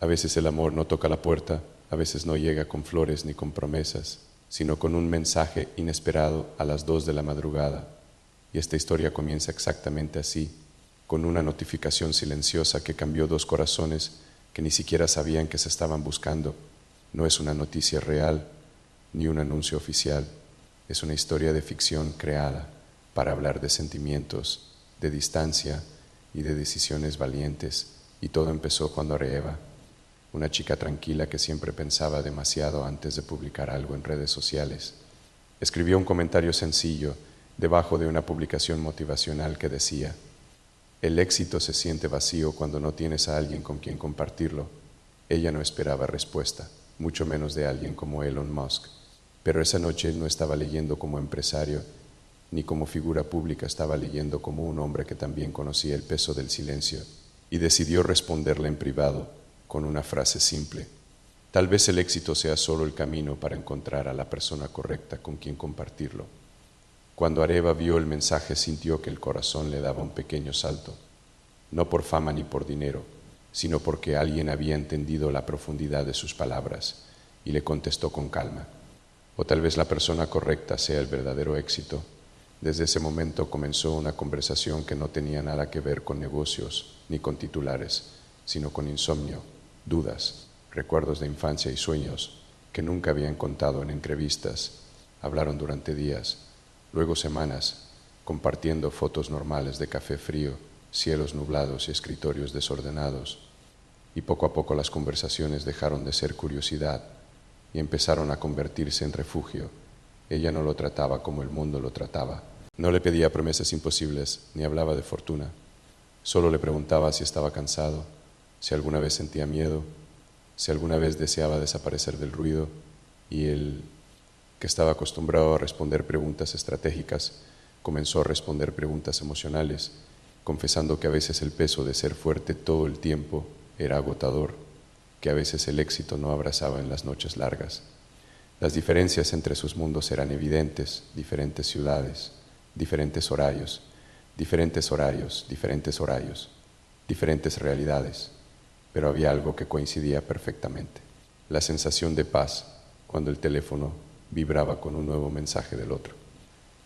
A veces el amor no toca la puerta, a veces no llega con flores ni con promesas, sino con un mensaje inesperado a las 2 de la madrugada. Y esta historia comienza exactamente así, con una notificación silenciosa que cambió dos corazones que ni siquiera sabían que se estaban buscando. No es una noticia real ni un anuncio oficial, es una historia de ficción creada para hablar de sentimientos, de distancia y de decisiones valientes. Y todo empezó cuando Areva, una chica tranquila que siempre pensaba demasiado antes de publicar algo en redes sociales, escribió un comentario sencillo debajo de una publicación motivacional que decía: el éxito se siente vacío cuando no tienes a alguien con quien compartirlo. Ella no esperaba respuesta, mucho menos de alguien como Elon Musk. Pero esa noche él no estaba leyendo como empresario, ni como figura pública, estaba leyendo como un hombre que también conocía el peso del silencio, y decidió responderle en privado con una frase simple: tal vez el éxito sea solo el camino para encontrar a la persona correcta con quien compartirlo. Cuando Areva vio el mensaje sintió que el corazón le daba un pequeño salto, no por fama ni por dinero, sino porque alguien había entendido la profundidad de sus palabras y le contestó con calma: o tal vez la persona correcta sea el verdadero éxito. Desde ese momento comenzó una conversación que no tenía nada que ver con negocios ni con titulares, sino con insomnio, dudas, recuerdos de infancia y sueños que nunca habían contado en entrevistas. Hablaron durante días, luego semanas, compartiendo fotos normales de café frío, cielos nublados y escritorios desordenados. Y poco a poco las conversaciones dejaron de ser curiosidad y empezaron a convertirse en refugio. Ella no lo trataba como el mundo lo trataba. No le pedía promesas imposibles, ni hablaba de fortuna. Solo le preguntaba si estaba cansado, si alguna vez sentía miedo, si alguna vez deseaba desaparecer del ruido. Y él, que estaba acostumbrado a responder preguntas estratégicas, comenzó a responder preguntas emocionales, confesando que a veces el peso de ser fuerte todo el tiempo era agotador, que a veces el éxito no abrazaba en las noches largas. Las diferencias entre sus mundos eran evidentes: diferentes ciudades, diferentes horarios, diferentes horarios, diferentes horarios, diferentes realidades, pero había algo que coincidía perfectamente: la sensación de paz cuando el teléfono vibraba con un nuevo mensaje del otro.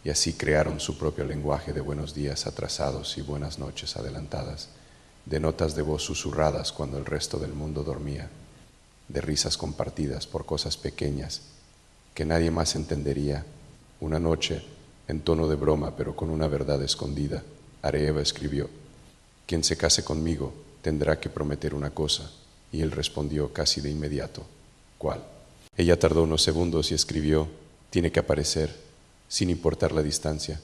Y así crearon su propio lenguaje de buenos días atrasados y buenas noches adelantadas, de notas de voz susurradas cuando el resto del mundo dormía, de risas compartidas por cosas pequeñas que nadie más entendería. Una noche, en tono de broma pero con una verdad escondida, Areva escribió: quien se case conmigo tendrá que prometer una cosa. Y él respondió casi de inmediato: ¿cuál? Ella tardó unos segundos y escribió: tiene que aparecer, sin importar la distancia.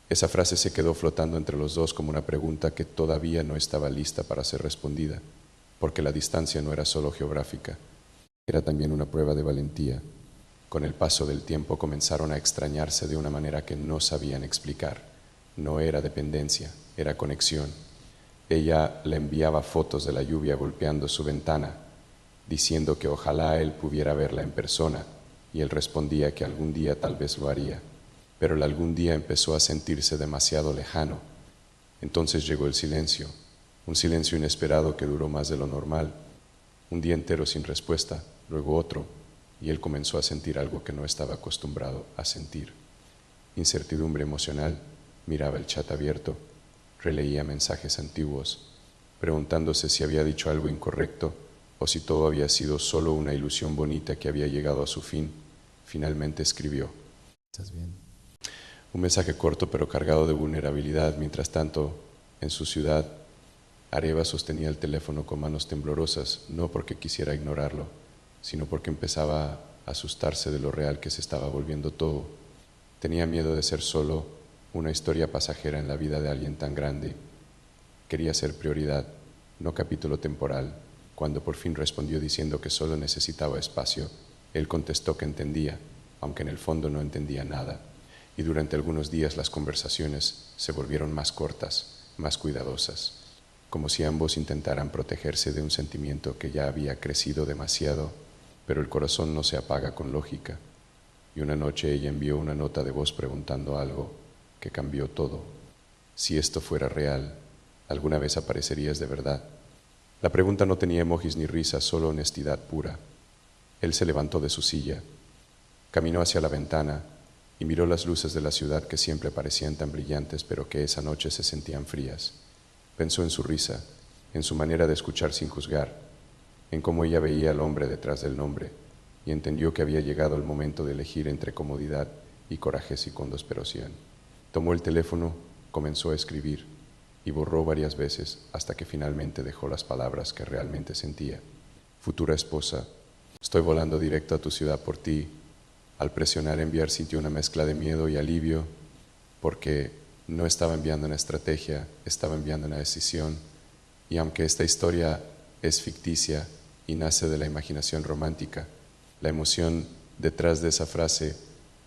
Esa frase se quedó flotando entre los dos como una pregunta que todavía no estaba lista para ser respondida, porque la distancia no era solo geográfica, era también una prueba de valentía. Con el paso del tiempo comenzaron a extrañarse de una manera que no sabían explicar. No era dependencia, era conexión. Ella le enviaba fotos de la lluvia golpeando su ventana, diciendo que ojalá él pudiera verla en persona, y él respondía que algún día tal vez lo haría. Pero el algún día empezó a sentirse demasiado lejano. Entonces llegó el silencio, un silencio inesperado que duró más de lo normal. Un día entero sin respuesta, luego otro, y él comenzó a sentir algo que no estaba acostumbrado a sentir: incertidumbre emocional. Miraba el chat abierto, releía mensajes antiguos, preguntándose si había dicho algo incorrecto o si todo había sido solo una ilusión bonita que había llegado a su fin. Finalmente escribió: ¿estás bien? Un mensaje corto pero cargado de vulnerabilidad. Mientras tanto, en su ciudad, Areva sostenía el teléfono con manos temblorosas, no porque quisiera ignorarlo, sino porque empezaba a asustarse de lo real que se estaba volviendo todo. Tenía miedo de ser solo una historia pasajera en la vida de alguien tan grande. Quería ser prioridad, no capítulo temporal. Cuando por fin respondió diciendo que solo necesitaba espacio, él contestó que entendía, aunque en el fondo no entendía nada. Y durante algunos días las conversaciones se volvieron más cortas, más cuidadosas, como si ambos intentaran protegerse de un sentimiento que ya había crecido demasiado. Pero el corazón no se apaga con lógica. Y una noche ella envió una nota de voz preguntando algo que cambió todo. Si esto fuera real, ¿alguna vez aparecerías de verdad? La pregunta no tenía emojis ni risas, solo honestidad pura. Él se levantó de su silla, caminó hacia la ventana y miró las luces de la ciudad que siempre parecían tan brillantes, pero que esa noche se sentían frías. Pensó en su risa, en su manera de escuchar sin juzgar, en cómo ella veía al hombre detrás del nombre, y entendió que había llegado el momento de elegir entre comodidad y coraje con desesperación. Tomó el teléfono, comenzó a escribir y borró varias veces hasta que finalmente dejó las palabras que realmente sentía. Futura esposa, estoy volando directo a tu ciudad por ti. Al presionar enviar sintió una mezcla de miedo y alivio porque no estaba enviando una estrategia, estaba enviando una decisión. Y aunque esta historia es ficticia y nace de la imaginación romántica, la emoción detrás de esa frase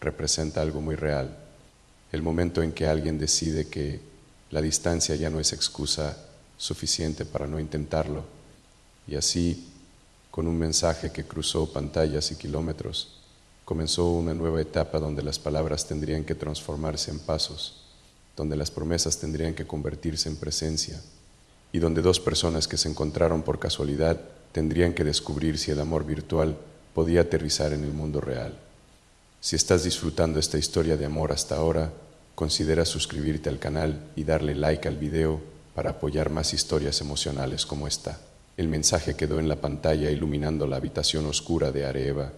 representa algo muy real. El momento en que alguien decide que la distancia ya no es excusa suficiente para no intentarlo. Y así, con un mensaje que cruzó pantallas y kilómetros, comenzó una nueva etapa donde las palabras tendrían que transformarse en pasos, donde las promesas tendrían que convertirse en presencia, y donde dos personas que se encontraron por casualidad tendrían que descubrir si el amor virtual podía aterrizar en el mundo real. Si estás disfrutando esta historia de amor hasta ahora, considera suscribirte al canal y darle like al video para apoyar más historias emocionales como esta. El mensaje quedó en la pantalla iluminando la habitación oscura de Areva,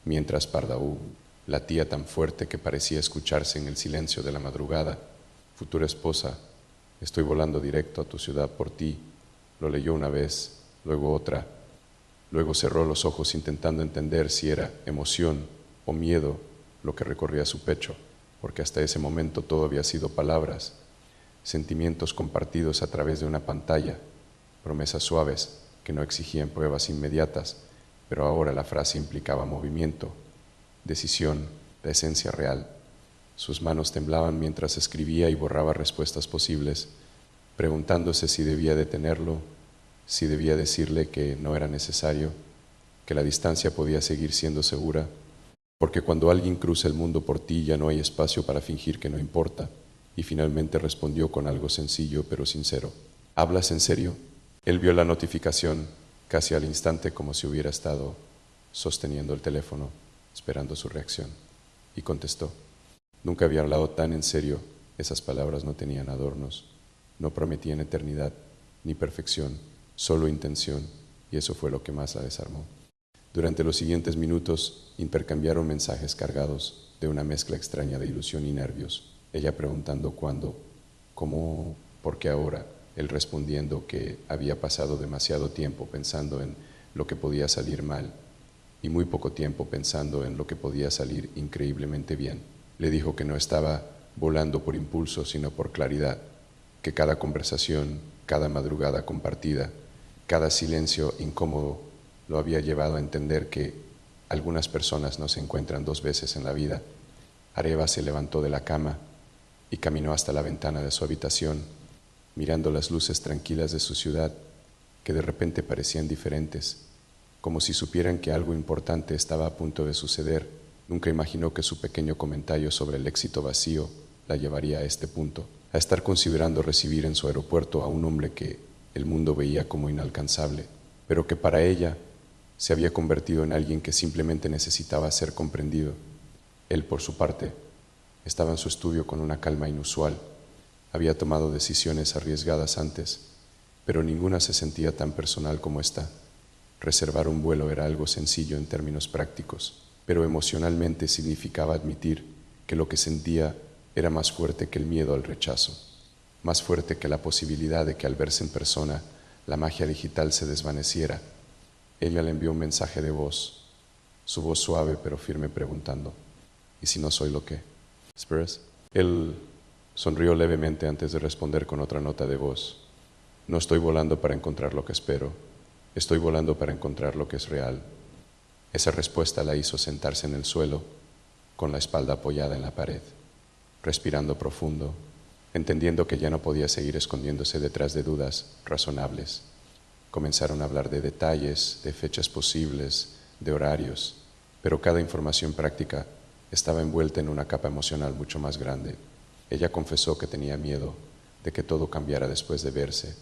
mientras Pardaú latía tan fuerte que parecía escucharse en el silencio de la madrugada. Futura esposa, estoy volando directo a tu ciudad por ti. Lo leyó una vez, luego otra. Luego cerró los ojos intentando entender si era emoción o miedo lo que recorría su pecho, porque hasta ese momento todo había sido palabras, sentimientos compartidos a través de una pantalla, promesas suaves que no exigían pruebas inmediatas, pero ahora la frase implicaba movimiento, decisión, la esencia real. Sus manos temblaban mientras escribía y borraba respuestas posibles, preguntándose si debía detenerlo, si debía decirle que no era necesario, que la distancia podía seguir siendo segura, porque cuando alguien cruza el mundo por ti ya no hay espacio para fingir que no importa. Y finalmente respondió con algo sencillo pero sincero. ¿Hablas en serio? Él vio la notificación casi al instante, como si hubiera estado sosteniendo el teléfono, esperando su reacción, y contestó. Nunca había hablado tan en serio. Esas palabras no tenían adornos, no prometían eternidad ni perfección, solo intención, y eso fue lo que más la desarmó. Durante los siguientes minutos intercambiaron mensajes cargados de una mezcla extraña de ilusión y nervios, ella preguntando cuándo, cómo, por qué ahora, él respondiendo que había pasado demasiado tiempo pensando en lo que podía salir mal y muy poco tiempo pensando en lo que podía salir increíblemente bien. Le dijo que no estaba volando por impulso, sino por claridad, que cada conversación, cada madrugada compartida, cada silencio incómodo lo había llevado a entender que algunas personas no se encuentran dos veces en la vida. Areva se levantó de la cama y caminó hasta la ventana de su habitación, mirando las luces tranquilas de su ciudad, que de repente parecían diferentes, como si supieran que algo importante estaba a punto de suceder. Nunca imaginó que su pequeño comentario sobre el éxito vacío la llevaría a este punto, a estar considerando recibir en su aeropuerto a un hombre que el mundo veía como inalcanzable, pero que para ella se había convertido en alguien que simplemente necesitaba ser comprendido. Él, por su parte, estaba en su estudio con una calma inusual. Había tomado decisiones arriesgadas antes, pero ninguna se sentía tan personal como esta. Reservar un vuelo era algo sencillo en términos prácticos, pero emocionalmente significaba admitir que lo que sentía era más fuerte que el miedo al rechazo, más fuerte que la posibilidad de que al verse en persona la magia digital se desvaneciera. Ella le envió un mensaje de voz, su voz suave pero firme preguntando, ¿y si no soy lo que? ¿Esperas? Él sonrió levemente antes de responder con otra nota de voz. No estoy volando para encontrar lo que espero, estoy volando para encontrar lo que es real. Esa respuesta la hizo sentarse en el suelo, con la espalda apoyada en la pared, respirando profundo, entendiendo que ya no podía seguir escondiéndose detrás de dudas razonables. Comenzaron a hablar de detalles, de fechas posibles, de horarios, pero cada información práctica estaba envuelta en una capa emocional mucho más grande. Ella confesó que tenía miedo de que todo cambiara después de verse,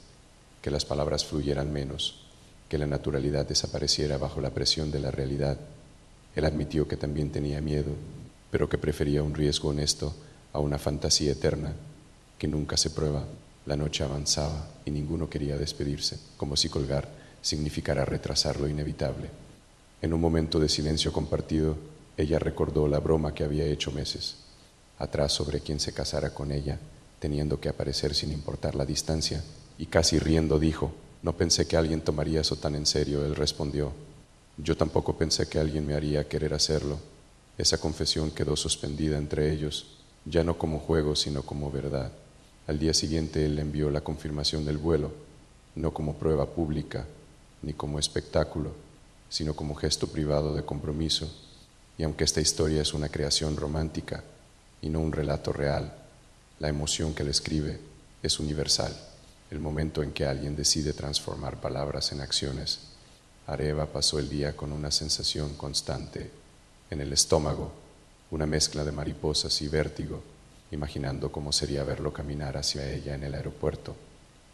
que las palabras fluyeran menos, que la naturalidad desapareciera bajo la presión de la realidad. Él admitió que también tenía miedo, pero que prefería un riesgo honesto a una fantasía eterna que nunca se prueba. La noche avanzaba y ninguno quería despedirse, como si colgar significara retrasar lo inevitable. En un momento de silencio compartido, ella recordó la broma que había hecho meses atrás sobre quien se casara con ella, teniendo que aparecer sin importar la distancia, y casi riendo dijo: «No pensé que alguien tomaría eso tan en serio». Él respondió: «Yo tampoco pensé que alguien me haría querer hacerlo». Esa confesión quedó suspendida entre ellos, ya no como juego, sino como verdad. Al día siguiente él le envió la confirmación del vuelo, no como prueba pública, ni como espectáculo, sino como gesto privado de compromiso. Y aunque esta historia es una creación romántica y no un relato real, la emoción que le escribe es universal. El momento en que alguien decide transformar palabras en acciones. Areva pasó el día con una sensación constante en el estómago, una mezcla de mariposas y vértigo, imaginando cómo sería verlo caminar hacia ella en el aeropuerto,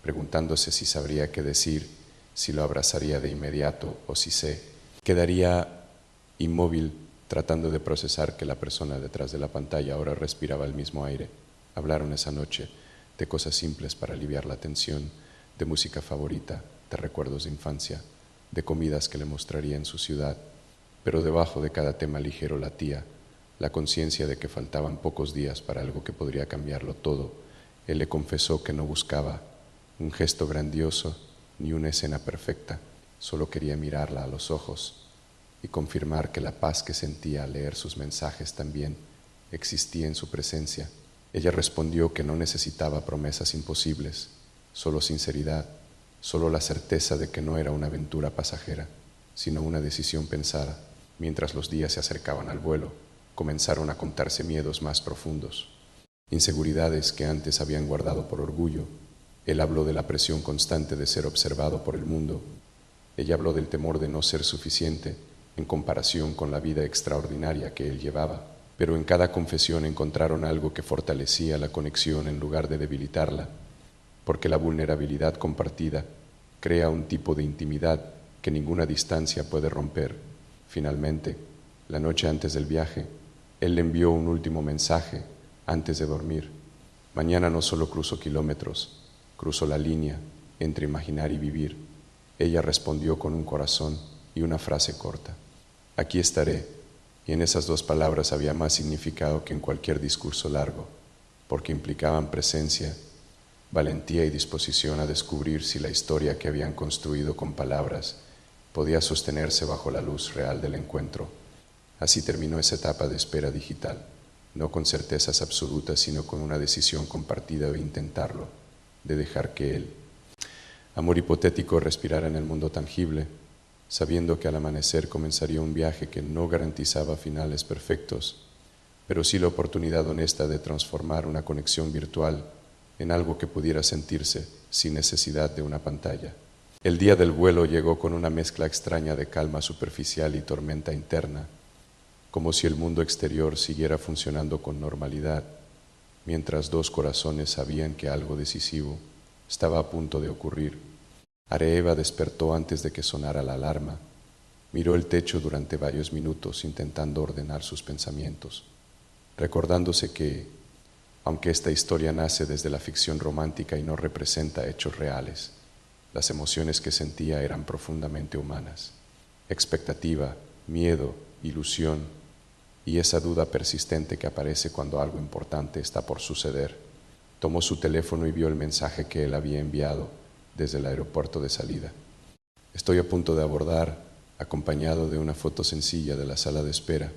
preguntándose si sabría qué decir, si lo abrazaría de inmediato o si se quedaría inmóvil tratando de procesar que la persona detrás de la pantalla ahora respiraba el mismo aire. Hablaron esa noche de cosas simples para aliviar la tensión, de música favorita, de recuerdos de infancia, de comidas que le mostraría en su ciudad, pero debajo de cada tema ligero latía la conciencia de que faltaban pocos días para algo que podría cambiarlo todo. Él le confesó que no buscaba un gesto grandioso ni una escena perfecta, solo quería mirarla a los ojos y confirmar que la paz que sentía al leer sus mensajes también existía en su presencia. Ella respondió que no necesitaba promesas imposibles, solo sinceridad, solo la certeza de que no era una aventura pasajera, sino una decisión pensada. Mientras los días se acercaban al vuelo, comenzaron a contarse miedos más profundos, inseguridades que antes habían guardado por orgullo. Él habló de la presión constante de ser observado por el mundo. Ella habló del temor de no ser suficiente en comparación con la vida extraordinaria que él llevaba. Pero en cada confesión encontraron algo que fortalecía la conexión en lugar de debilitarla, porque la vulnerabilidad compartida crea un tipo de intimidad que ninguna distancia puede romper. Finalmente, la noche antes del viaje, él le envió un último mensaje antes de dormir. Mañana no solo cruzo kilómetros, cruzo la línea entre imaginar y vivir. Ella respondió con un corazón y una frase corta: aquí estaré. Y en esas dos palabras había más significado que en cualquier discurso largo, porque implicaban presencia, valentía y disposición a descubrir si la historia que habían construido con palabras podía sostenerse bajo la luz real del encuentro. Así terminó esa etapa de espera digital, no con certezas absolutas, sino con una decisión compartida de intentarlo, de dejar que él, amor hipotético, respirara en el mundo tangible, sabiendo que al amanecer comenzaría un viaje que no garantizaba finales perfectos, pero sí la oportunidad honesta de transformar una conexión virtual en algo que pudiera sentirse sin necesidad de una pantalla. El día del vuelo llegó con una mezcla extraña de calma superficial y tormenta interna, como si el mundo exterior siguiera funcionando con normalidad, mientras dos corazones sabían que algo decisivo estaba a punto de ocurrir. Areva despertó antes de que sonara la alarma. Miró el techo durante varios minutos intentando ordenar sus pensamientos, recordándose que, aunque esta historia nace desde la ficción romántica y no representa hechos reales, las emociones que sentía eran profundamente humanas. Expectativa, miedo, ilusión y esa duda persistente que aparece cuando algo importante está por suceder. Tomó su teléfono y vio el mensaje que él había enviado desde el aeropuerto de salida. Estoy a punto de abordar, acompañado de una foto sencilla de la sala de espera.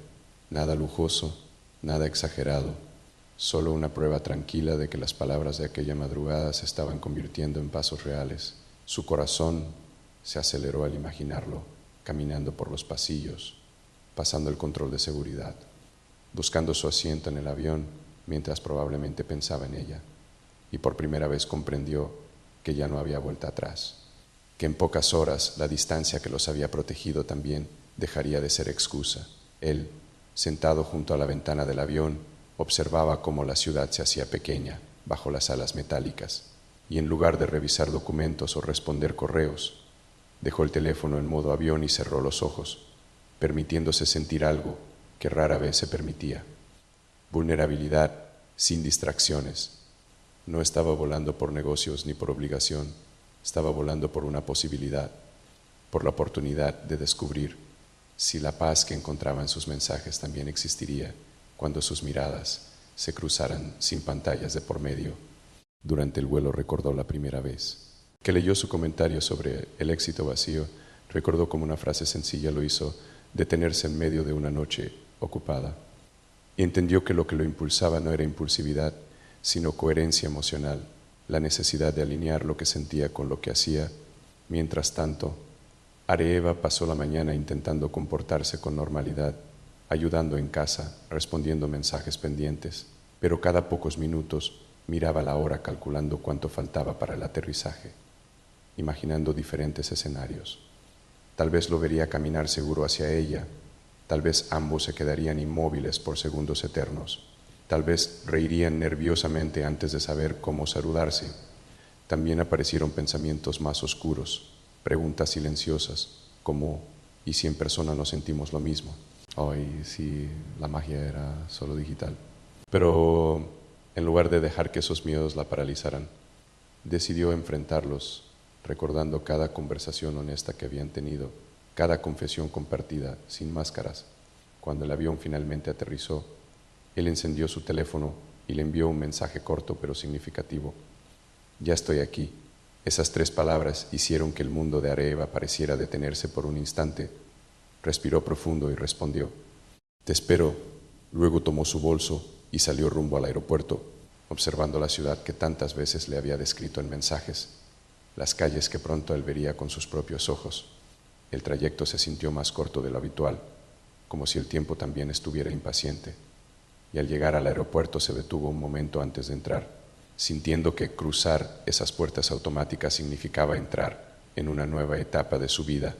Nada lujoso, nada exagerado, solo una prueba tranquila de que las palabras de aquella madrugada se estaban convirtiendo en pasos reales. Su corazón se aceleró al imaginarlo, caminando por los pasillos, pasando el control de seguridad, buscando su asiento en el avión mientras probablemente pensaba en ella, y por primera vez comprendió que ya no había vuelta atrás, que en pocas horas la distancia que los había protegido también dejaría de ser excusa. Él, sentado junto a la ventana del avión, observaba cómo la ciudad se hacía pequeña bajo las alas metálicas. y en lugar de revisar documentos o responder correos, dejó el teléfono en modo avión y cerró los ojos, permitiéndose sentir algo que rara vez se permitía: vulnerabilidad sin distracciones. No estaba volando por negocios ni por obligación, estaba volando por una posibilidad, por la oportunidad de descubrir si la paz que encontraba en sus mensajes también existiría cuando sus miradas se cruzaran sin pantallas de por medio. Durante el vuelo recordó la primera vez que leyó su comentario sobre el éxito vacío. Recordó como una frase sencilla lo hizo detenerse en medio de una noche ocupada, y entendió que lo que lo impulsaba no era impulsividad, sino coherencia emocional, la necesidad de alinear lo que sentía con lo que hacía. Mientras tanto, Areeva pasó la mañana intentando comportarse con normalidad, ayudando en casa, respondiendo mensajes pendientes, pero cada pocos minutos miraba la hora calculando cuánto faltaba para el aterrizaje, imaginando diferentes escenarios. Tal vez lo vería caminar seguro hacia ella, tal vez ambos se quedarían inmóviles por segundos eternos, tal vez reirían nerviosamente antes de saber cómo saludarse. También aparecieron pensamientos más oscuros, preguntas silenciosas, como ¿y si en persona nos sentimos lo mismo? ¿O y si la magia era solo digital? Pero en lugar de dejar que esos miedos la paralizaran, decidió enfrentarlos, recordando cada conversación honesta que habían tenido, cada confesión compartida, sin máscaras. Cuando el avión finalmente aterrizó, él encendió su teléfono y le envió un mensaje corto pero significativo: «Ya estoy aquí». Esas 3 palabras hicieron que el mundo de Areeva pareciera detenerse por un instante. Respiró profundo y respondió: «Te espero». Luego tomó su bolso y salió rumbo al aeropuerto, observando la ciudad que tantas veces le había descrito en mensajes, las calles que pronto él vería con sus propios ojos. El trayecto se sintió más corto de lo habitual, como si el tiempo también estuviera impaciente, y al llegar al aeropuerto se detuvo un momento antes de entrar, sintiendo que cruzar esas puertas automáticas significaba entrar en una nueva etapa de su vida.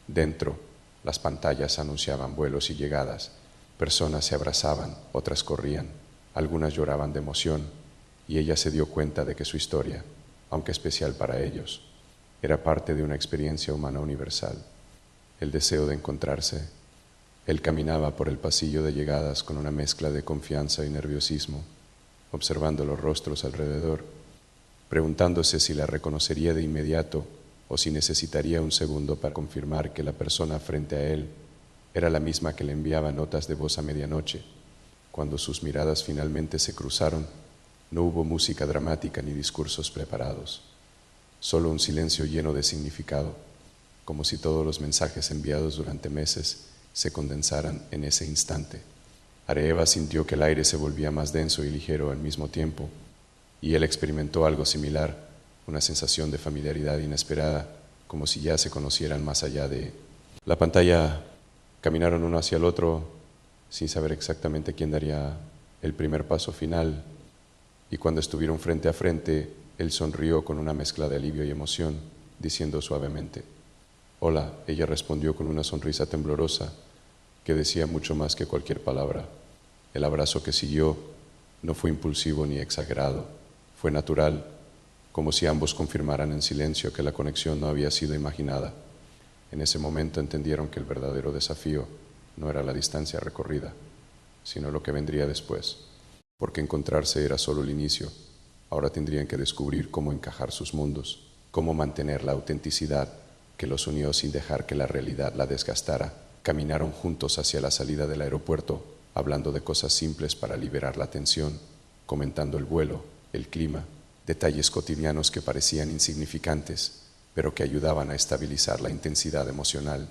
Dentro, las pantallas anunciaban vuelos y llegadas, personas se abrazaban, otras corrían, algunas lloraban de emoción, y ella se dio cuenta de que su historia, aunque especial para ellos, era parte de una experiencia humana universal: el deseo de encontrarse. Él caminaba por el pasillo de llegadas con una mezcla de confianza y nerviosismo, observando los rostros alrededor, preguntándose si la reconocería de inmediato o si necesitaría un segundo para confirmar que la persona frente a él era la misma que le enviaba notas de voz a medianoche. Cuando sus miradas finalmente se cruzaron, no hubo música dramática ni discursos preparados, solo un silencio lleno de significado, como si todos los mensajes enviados durante meses se condensaran en ese instante. Areeva sintió que el aire se volvía más denso y ligero al mismo tiempo, y él experimentó algo similar, una sensación de familiaridad inesperada, como si ya se conocieran más allá de la pantalla. Caminaron uno hacia el otro sin saber exactamente quién daría el primer paso final, y cuando estuvieron frente a frente, él sonrió con una mezcla de alivio y emoción, diciendo suavemente: «Hola». Ella respondió con una sonrisa temblorosa que decía mucho más que cualquier palabra. El abrazo que siguió no fue impulsivo ni exagerado, fue natural, como si ambos confirmaran en silencio que la conexión no había sido imaginada. En ese momento entendieron que el verdadero desafío no era la distancia recorrida, sino lo que vendría después, porque encontrarse era solo el inicio. Ahora tendrían que descubrir cómo encajar sus mundos, cómo mantener la autenticidad que los unió sin dejar que la realidad la desgastara. Caminaron juntos hacia la salida del aeropuerto, hablando de cosas simples para liberar la tensión, comentando el vuelo, el clima, detalles cotidianos que parecían insignificantes, pero que ayudaban a estabilizar la intensidad emocional.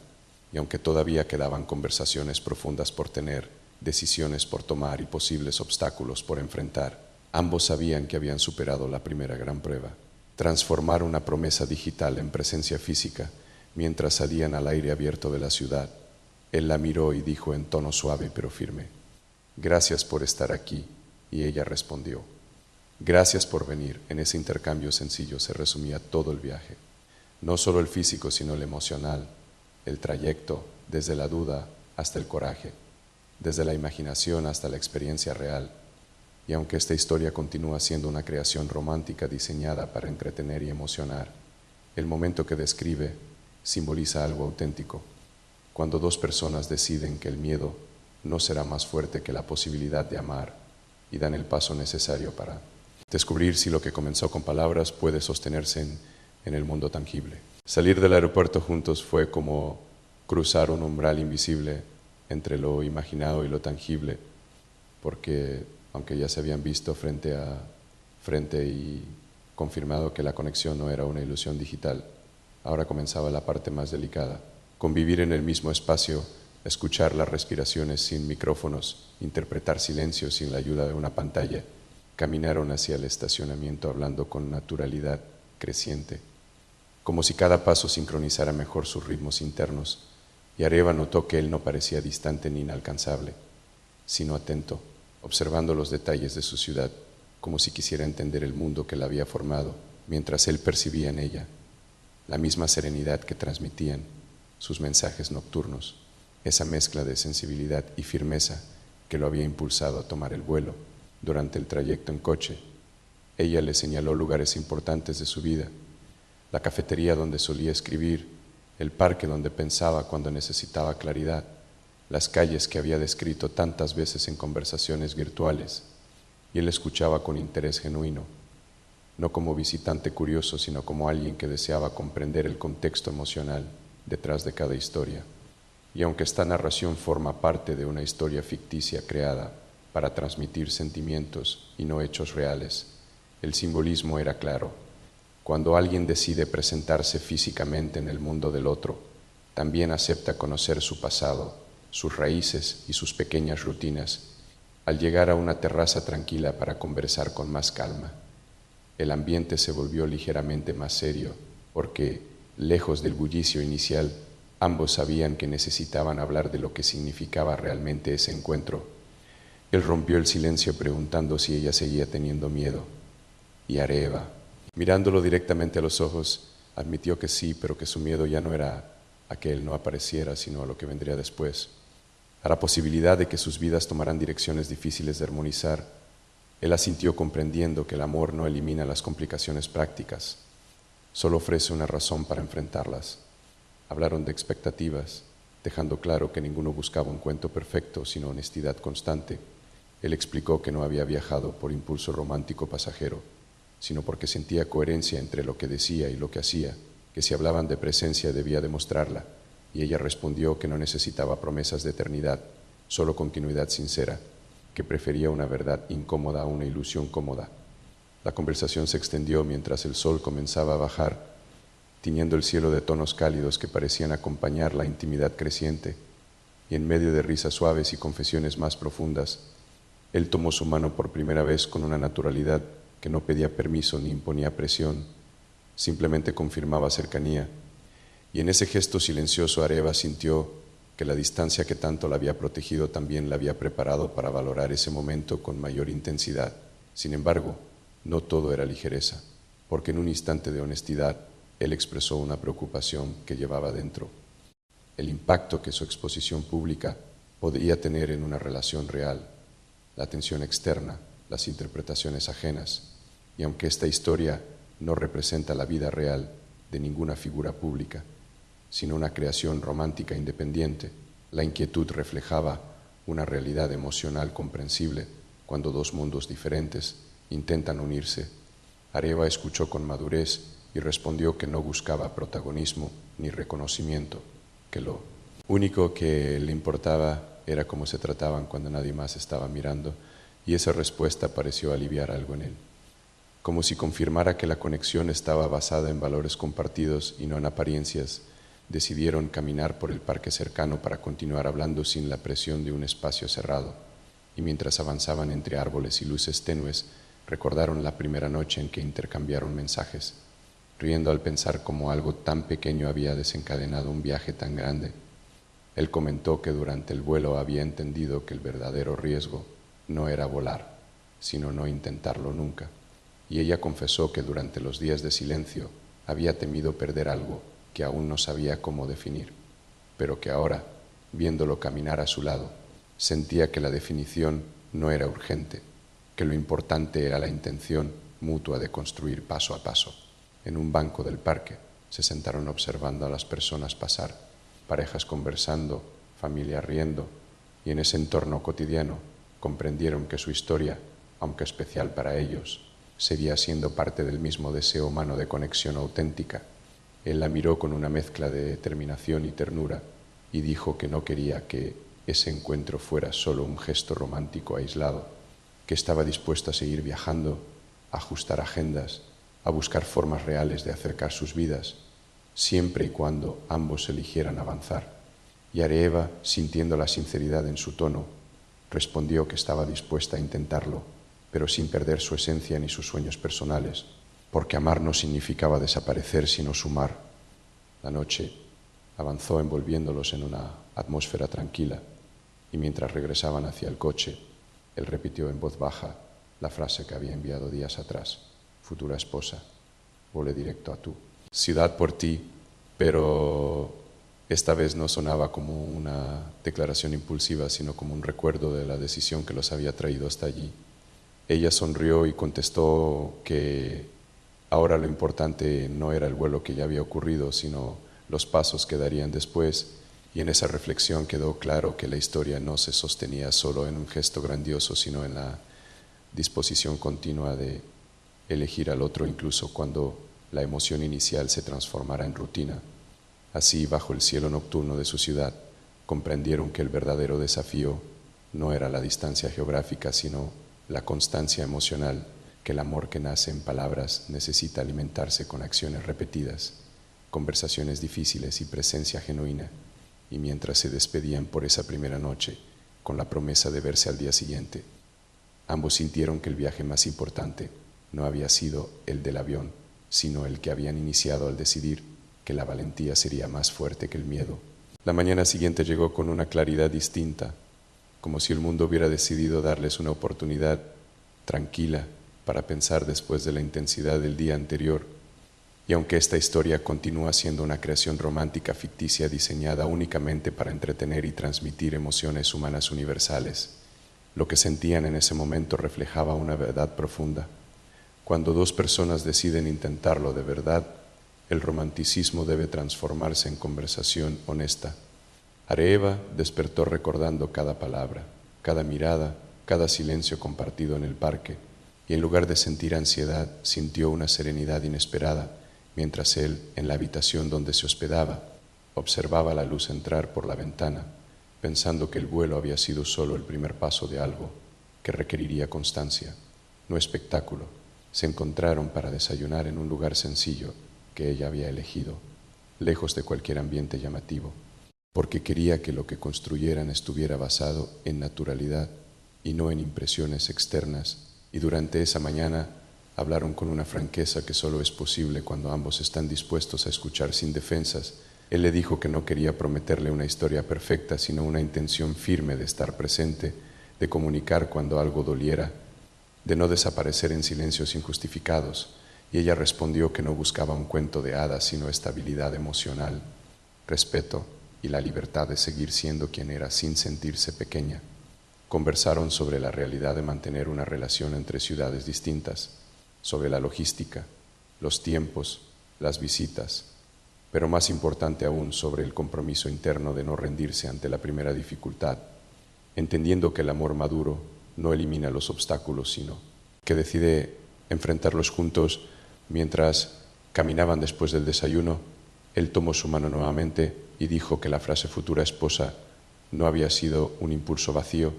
Y aunque todavía quedaban conversaciones profundas por tener, decisiones por tomar y posibles obstáculos por enfrentar, ambos sabían que habían superado la primera gran prueba: transformar una promesa digital en presencia física. Mientras salían al aire abierto de la ciudad, él la miró y dijo en tono suave pero firme: «Gracias por estar aquí». Y ella respondió: «Gracias por venir». En ese intercambio sencillo se resumía todo el viaje, no solo el físico sino el emocional, el trayecto desde la duda hasta el coraje, desde la imaginación hasta la experiencia real. Y aunque esta historia continúa siendo una creación romántica diseñada para entretener y emocionar, el momento que describe simboliza algo auténtico, cuando dos personas deciden que el miedo no será más fuerte que la posibilidad de amar y dan el paso necesario para descubrir si lo que comenzó con palabras puede sostenerse en el mundo tangible. Salir del aeropuerto juntos fue como cruzar un umbral invisible entre lo imaginado y lo tangible, porque aunque ya se habían visto frente a frente y confirmado que la conexión no era una ilusión digital, ahora comenzaba la parte más delicada: convivir en el mismo espacio, escuchar las respiraciones sin micrófonos, interpretar silencios sin la ayuda de una pantalla. Caminaron hacia el estacionamiento hablando con naturalidad creciente, como si cada paso sincronizara mejor sus ritmos internos, y Areva notó que él no parecía distante ni inalcanzable, sino atento, observando los detalles de su ciudad, como si quisiera entender el mundo que la había formado, mientras él percibía en ella la misma serenidad que transmitían sus mensajes nocturnos, esa mezcla de sensibilidad y firmeza que lo había impulsado a tomar el vuelo. Durante el trayecto en coche, ella le señaló lugares importantes de su vida: la cafetería donde solía escribir, el parque donde pensaba cuando necesitaba claridad, las calles que había descrito tantas veces en conversaciones virtuales, y él escuchaba con interés genuino, no como visitante curioso, sino como alguien que deseaba comprender el contexto emocional detrás de cada historia. Y aunque esta narración forma parte de una historia ficticia creada para transmitir sentimientos y no hechos reales, el simbolismo era claro. Cuando alguien decide presentarse físicamente en el mundo del otro, también acepta conocer su pasado, sus raíces y sus pequeñas rutinas. Al llegar a una terraza tranquila para conversar con más calma, el ambiente se volvió ligeramente más serio, porque, lejos del bullicio inicial, ambos sabían que necesitaban hablar de lo que significaba realmente ese encuentro. Él rompió el silencio preguntando si ella seguía teniendo miedo, y Areva, mirándolo directamente a los ojos, admitió que sí, pero que su miedo ya no era a que él no apareciera, sino a lo que vendría después, a la posibilidad de que sus vidas tomaran direcciones difíciles de armonizar. Él asintió, comprendiendo que el amor no elimina las complicaciones prácticas, solo ofrece una razón para enfrentarlas. Hablaron de expectativas, dejando claro que ninguno buscaba un cuento perfecto, sino honestidad constante. Él explicó que no había viajado por impulso romántico pasajero, sino porque sentía coherencia entre lo que decía y lo que hacía, que si hablaban de presencia debía demostrarla, y ella respondió que no necesitaba promesas de eternidad, solo continuidad sincera, que prefería una verdad incómoda a una ilusión cómoda. La conversación se extendió mientras el sol comenzaba a bajar, tiñendo el cielo de tonos cálidos que parecían acompañar la intimidad creciente, y en medio de risas suaves y confesiones más profundas, él tomó su mano por primera vez con una naturalidad que no pedía permiso ni imponía presión, simplemente confirmaba cercanía, y en ese gesto silencioso Areva sintió que la distancia que tanto la había protegido también la había preparado para valorar ese momento con mayor intensidad. Sin embargo, no todo era ligereza, porque en un instante de honestidad él expresó una preocupación que llevaba dentro: el impacto que su exposición pública podía tener en una relación real, la atención externa, las interpretaciones ajenas. Y aunque esta historia no representa la vida real de ninguna figura pública, sino una creación romántica independiente, la inquietud reflejaba una realidad emocional comprensible cuando dos mundos diferentes intentan unirse. Areva escuchó con madurez y respondió que no buscaba protagonismo ni reconocimiento, que lo único que le importaba era cómo se trataban cuando nadie más estaba mirando, y esa respuesta pareció aliviar algo en él, como si confirmara que la conexión estaba basada en valores compartidos y no en apariencias. Decidieron caminar por el parque cercano para continuar hablando sin la presión de un espacio cerrado, y mientras avanzaban entre árboles y luces tenues, recordaron la primera noche en que intercambiaron mensajes, riendo al pensar cómo algo tan pequeño había desencadenado un viaje tan grande. Él comentó que durante el vuelo había entendido que el verdadero riesgo no era volar, sino no intentarlo nunca, y ella confesó que durante los días de silencio había temido perder algo que aún no sabía cómo definir, pero que ahora, viéndolo caminar a su lado, sentía que la definición no era urgente, que lo importante era la intención mutua de construir paso a paso. En un banco del parque se sentaron observando a las personas pasar, parejas conversando, familias riendo, y en ese entorno cotidiano comprendieron que su historia, aunque especial para ellos, seguía siendo parte del mismo deseo humano de conexión auténtica. Él la miró con una mezcla de determinación y ternura y dijo que no quería que ese encuentro fuera solo un gesto romántico aislado, que estaba dispuesto a seguir viajando, a ajustar agendas, a buscar formas reales de acercar sus vidas, siempre y cuando ambos eligieran avanzar. Y Areeva, sintiendo la sinceridad en su tono, respondió que estaba dispuesta a intentarlo, pero sin perder su esencia ni sus sueños personales, porque amar no significaba desaparecer, sino sumar. La noche avanzó envolviéndolos en una atmósfera tranquila, y mientras regresaban hacia el coche, él repitió en voz baja la frase que había enviado días atrás: futura esposa, volé directo a tú. Ciudad por ti, pero esta vez no sonaba como una declaración impulsiva, sino como un recuerdo de la decisión que los había traído hasta allí. Ella sonrió y contestó que ahora lo importante no era el vuelo que ya había ocurrido, sino los pasos que darían después, y en esa reflexión quedó claro que la historia no se sostenía solo en un gesto grandioso, sino en la disposición continua de elegir al otro incluso cuando la emoción inicial se transformara en rutina. Así, bajo el cielo nocturno de su ciudad, comprendieron que el verdadero desafío no era la distancia geográfica, sino la constancia emocional, que el amor que nace en palabras necesita alimentarse con acciones repetidas, conversaciones difíciles y presencia genuina. Y mientras se despedían por esa primera noche, con la promesa de verse al día siguiente, ambos sintieron que el viaje más importante no había sido el del avión, sino el que habían iniciado al decidir que la valentía sería más fuerte que el miedo. La mañana siguiente llegó con una claridad distinta, como si el mundo hubiera decidido darles una oportunidad tranquila para pensar después de la intensidad del día anterior. Y aunque esta historia continúa siendo una creación romántica ficticia diseñada únicamente para entretener y transmitir emociones humanas universales, lo que sentían en ese momento reflejaba una verdad profunda. Cuando dos personas deciden intentarlo de verdad, el romanticismo debe transformarse en conversación honesta. Areeva despertó recordando cada palabra, cada mirada, cada silencio compartido en el parque, y en lugar de sentir ansiedad, sintió una serenidad inesperada, mientras él, en la habitación donde se hospedaba, observaba la luz entrar por la ventana, pensando que el vuelo había sido solo el primer paso de algo que requeriría constancia, no espectáculo. Se encontraron para desayunar en un lugar sencillo que ella había elegido, lejos de cualquier ambiente llamativo, porque quería que lo que construyeran estuviera basado en naturalidad y no en impresiones externas, y durante esa mañana hablaron con una franqueza que solo es posible cuando ambos están dispuestos a escuchar sin defensas. Él le dijo que no quería prometerle una historia perfecta, sino una intención firme de estar presente, de comunicar cuando algo doliera, de no desaparecer en silencios injustificados, y ella respondió que no buscaba un cuento de hadas, sino estabilidad emocional, respeto y la libertad de seguir siendo quien era sin sentirse pequeña. Conversaron sobre la realidad de mantener una relación entre ciudades distintas, sobre la logística, los tiempos, las visitas, pero más importante aún sobre el compromiso interno de no rendirse ante la primera dificultad, entendiendo que el amor maduro no elimina los obstáculos, sino que decide enfrentarlos juntos. Mientras caminaban después del desayuno, él tomó su mano nuevamente y dijo que la frase futura esposa no había sido un impulso vacío,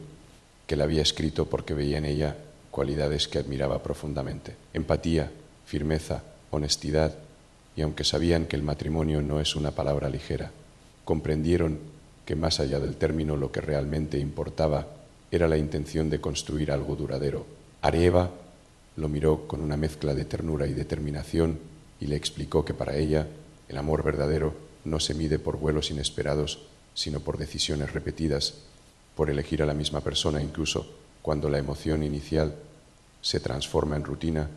que la había escrito porque veía en ella cualidades que admiraba profundamente: empatía, firmeza, honestidad, y aunque sabían que el matrimonio no es una palabra ligera, comprendieron que más allá del término lo que realmente importaba era la intención de construir algo duradero. Areeva lo miró con una mezcla de ternura y determinación y le explicó que para ella el amor verdadero no se mide por vuelos inesperados, sino por decisiones repetidas, por elegir a la misma persona incluso cuando la emoción inicial se transforma en rutina,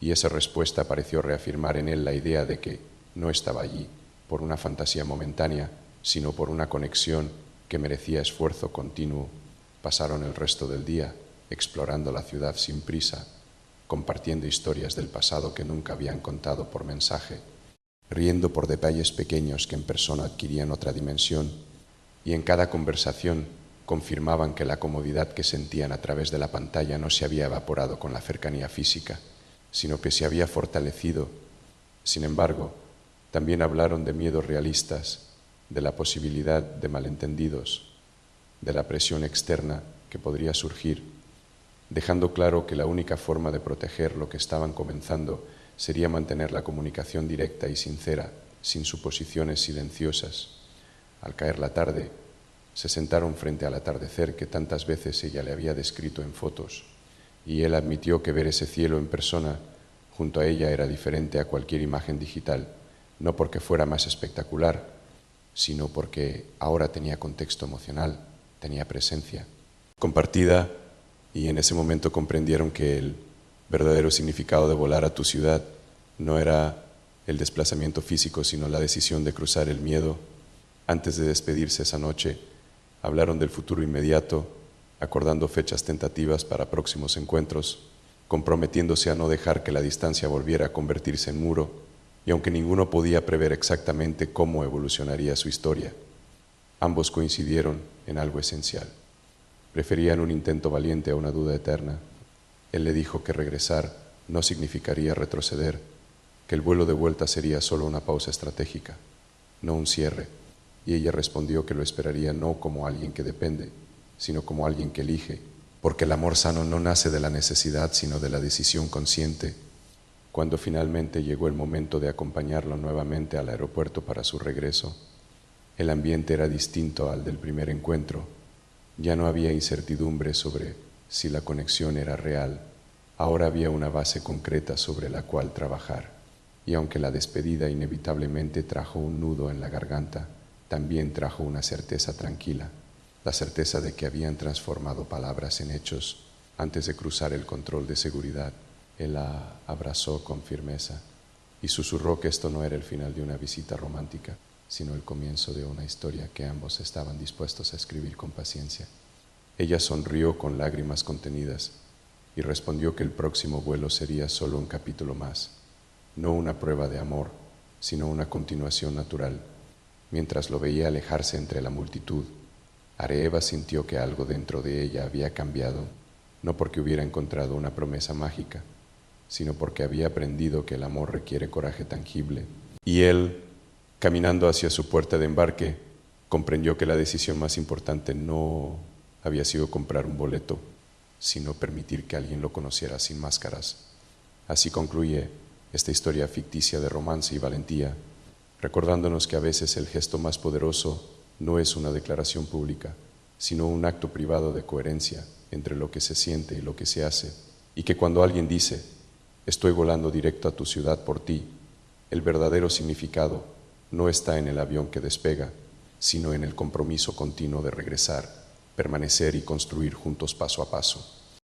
y esa respuesta pareció reafirmar en él la idea de que no estaba allí por una fantasía momentánea, sino por una conexión que merecía esfuerzo continuo. Pasaron el resto del día explorando la ciudad sin prisa, compartiendo historias del pasado que nunca habían contado por mensaje, riendo por detalles pequeños que en persona adquirían otra dimensión, y en cada conversación confirmaban que la comodidad que sentían a través de la pantalla no se había evaporado con la cercanía física, sino que se había fortalecido. Sin embargo, también hablaron de miedos realistas, de la posibilidad de malentendidos, de la presión externa que podría surgir, dejando claro que la única forma de proteger lo que estaban comenzando sería mantener la comunicación directa y sincera, sin suposiciones silenciosas. Al caer la tarde, se sentaron frente al atardecer que tantas veces ella le había descrito en fotos, y él admitió que ver ese cielo en persona junto a ella era diferente a cualquier imagen digital, no porque fuera más espectacular, sino porque ahora tenía contexto emocional, tenía presencia compartida, y en ese momento comprendieron que el verdadero significado de volar a tu ciudad no era el desplazamiento físico, sino la decisión de cruzar el miedo. Antes de despedirse esa noche, hablaron del futuro inmediato, acordando fechas tentativas para próximos encuentros, comprometiéndose a no dejar que la distancia volviera a convertirse en muro, y aunque ninguno podía prever exactamente cómo evolucionaría su historia, ambos coincidieron en algo esencial. Preferían un intento valiente a una duda eterna. Él le dijo que regresar no significaría retroceder, que el vuelo de vuelta sería solo una pausa estratégica, no un cierre, y ella respondió que lo esperaría no como alguien que depende, sino como alguien que elige, porque el amor sano no nace de la necesidad, sino de la decisión consciente. Cuando finalmente llegó el momento de acompañarlo nuevamente al aeropuerto para su regreso, el ambiente era distinto al del primer encuentro. Ya no había incertidumbre sobre si la conexión era real. Ahora había una base concreta sobre la cual trabajar. Y aunque la despedida inevitablemente trajo un nudo en la garganta, también trajo una certeza tranquila, la certeza de que habían transformado palabras en hechos antes de cruzar el control de seguridad. Él la abrazó con firmeza y susurró que esto no era el final de una visita romántica, sino el comienzo de una historia que ambos estaban dispuestos a escribir con paciencia. Ella sonrió con lágrimas contenidas y respondió que el próximo vuelo sería solo un capítulo más, no una prueba de amor, sino una continuación natural. Mientras lo veía alejarse entre la multitud, Areeva sintió que algo dentro de ella había cambiado, no porque hubiera encontrado una promesa mágica, sino porque había aprendido que el amor requiere coraje tangible. Y él, caminando hacia su puerta de embarque, comprendió que la decisión más importante no había sido comprar un boleto, sino permitir que alguien lo conociera sin máscaras. Así concluye esta historia ficticia de romance y valentía, recordándonos que a veces el gesto más poderoso no es una declaración pública, sino un acto privado de coherencia entre lo que se siente y lo que se hace, y que cuando alguien dice, estoy volando directo a tu ciudad por ti, el verdadero significado no está en el avión que despega, sino en el compromiso continuo de regresar, permanecer y construir juntos paso a paso.